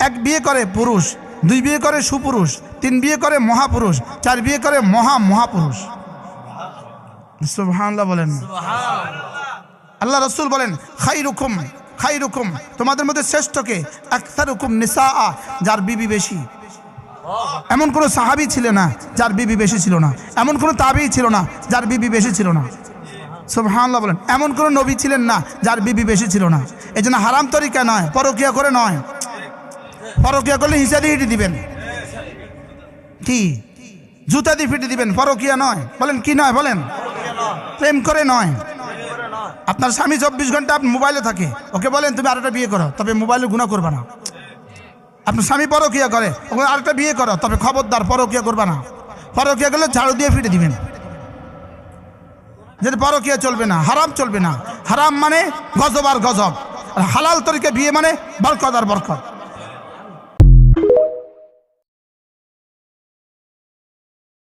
এক বিয়ে করে পুরুষ, 2 বিয়ে করে সুপুরুষ, 3 বিয়ে করে মহাপুরুষ, 4 বিয়ে করে মহাপুরুষ। সুবহানাল্লাহ বলেন। আল্লাহ রাসূল বলেন খাইরুকুম, তোমাদের মধ্যে শ্রেষ্ঠকে আকসারুকুম নিসাআ, যার বিবি বেশি। এমন কোন সাহাবী ছিল না যার বিবি বেশি ছিল না, এমন কোন তাবেঈ ছিল না যার বিবি বেশি ছিল না। সুবহানাল্লাহ বলেন। এমন কোন নবী ছিলেন না যার বিবি বেশি ছিল না। এজন্য হারাম তরিকা নয়, পরকিয়া করে নয়। পরকিয়া করলে হিসাবে হিটি দিবেন, কি জুতা দিয়ে ফিটে দিবেন, পরকিয়া নয়। বলেন কি নয়? বলেন প্রেম করে নয়। আপনার স্বামী 24 ঘন্টা মোবাইলে থাকে, ওকে বলেন তুমি আরেকটা বিয়ে করো, তবে মোবাইলে গুনাহ করবে না। আপনার স্বামী পরকিয়া করে, ওকে আরেকটা বিয়ে করো, তবে খবরদার পরকিয়া করবে না। পরকিয়া করলে ঝাড়ু দিয়ে ফিটে দিবেন। যেটা পরকিয়া চলবে না, হারাম চলবে না। হারাম মানে গজব আর গজব, আর হালাল তরিকা বিয়ে মানে বরকত আর বরকত।